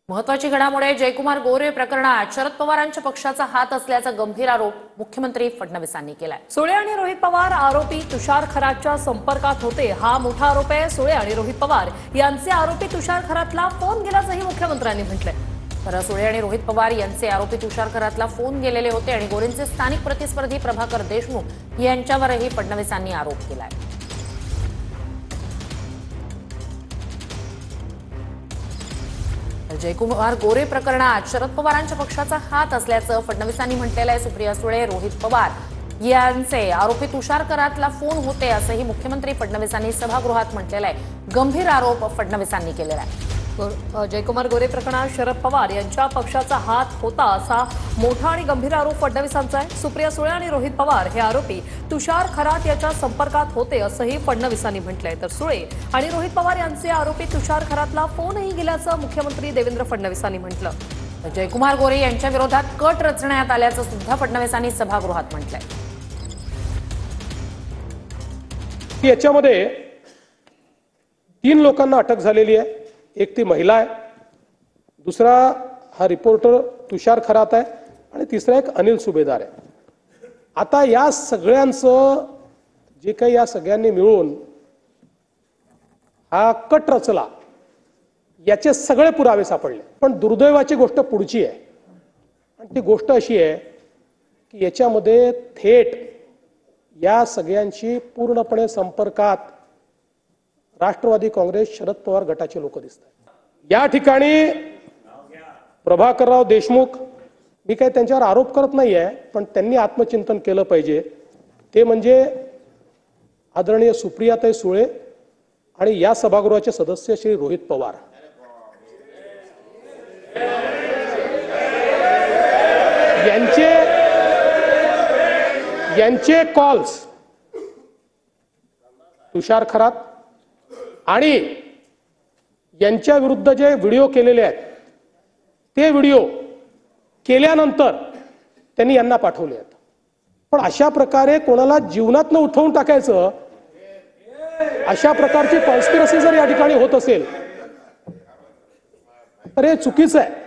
महत्वाची घडामोड जयकुमार गोरे प्रकरणात शरद पवारांच्या पक्षाचा हात असल्याचा गंभीर आरोप मुख्यमंत्री फडणवीसांनी केलाय। सुळे आणि रोहित पवार आरोपी तुषार खरातच्या संपर्कात होते हा मोठा आरोप आहे। सुळे आणि रोहित पवार यांचे आरोपी तुषार खरातला फोन गेल्याचंही मुख्यमंत्र्यांनी म्हटलंय। तर सुळे आणि रोहित पवार यांचे आरोपी तुषार खरातला फोन गेलेले होते आणि गोरेंचे स्थानिक प्रतिस्पर्धी प्रभाकर देशमुख यांच्यावरही फडणवीसांनी आरोप केलाय। जयकुमार गोरे प्रकरणात शरद पवारांच्या पक्षाचा हात असल्याचं फडणवीसांनी म्हटलेलं आहे। सुप्रिया सुळे, रोहित पवार यांचे आरोपी तुषार खरातला फोन होते असंही मुख्यमंत्री फडणवीसांनी सभागृहात म्हटलेलं आहे। गंभीर आरोप फडणवीसांनी केलेला आहे। जयकुमार गोरे प्रकरणात शरद पवार यांच्या पक्षाचा हात होता असा मोठा आणि गंभीर आरोप फडणवीसांचा आहे। सुप्रिया सुळे आणि रोहित पवार हे आरोपी तुषार खरात याच्या संपर्कात होते असंही फडणवीसांनी म्हटलंय। तर सुळे आणि रोहित पवार यांचे आरोपी तुषार खरातला फोनही गेल्याचं मुख्यमंत्री देवेंद्र फडणवीसांनी म्हटलं। जयकुमार गोरे यांच्या विरोधात कट रचण्यात आल्याचं सुद्धा फडणवीसांनी सभागृहात म्हटलंय। याच्यामध्ये 3 लोकांना अटक झालेली आहे। एक ती महिला आहे, दुसरा हा रिपोर्टर तुषार खरात आहे आणि तिसरा एक अनिल सुभेदार आहे। आता या सगळ्यांचं जे काही या सगळ्यांनी मिळून हा कट रचला याचे सगळे पुरावे सापडले। पण दुर्दैवाची गोष्ट पुढची आहे आणि ती गोष्ट अशी आहे की याच्यामध्ये थेट या सगळ्यांशी पूर्णपणे संपर्कात राष्ट्रवादी काँग्रेस शरद पवार गटाचे लोक दिसतात। या ठिकाणी प्रभाकरराव देशमुख, मी काही त्यांच्यावर आरोप करत नाहीये, पण त्यांनी आत्मचिंतन केलं पाहिजे। ते म्हणजे आदरणीय सुप्रियाताई सुळे आणि या सभागृहाचे सदस्य श्री रोहित पवार यांचे कॉल्स तुषार खरात आणि यांच्या विरुद्ध जे व्हिडिओ केलेले आहेत ते व्हिडिओ केल्यानंतर त्यांनी यांना पाठवले आहेत। पण अशा प्रकारे कोणाला जीवनात न उठवून टाकायचं, अशा प्रकारची कॉन्स्पिरसी जर या ठिकाणी होत असेल तर हे चुकीचं आहे।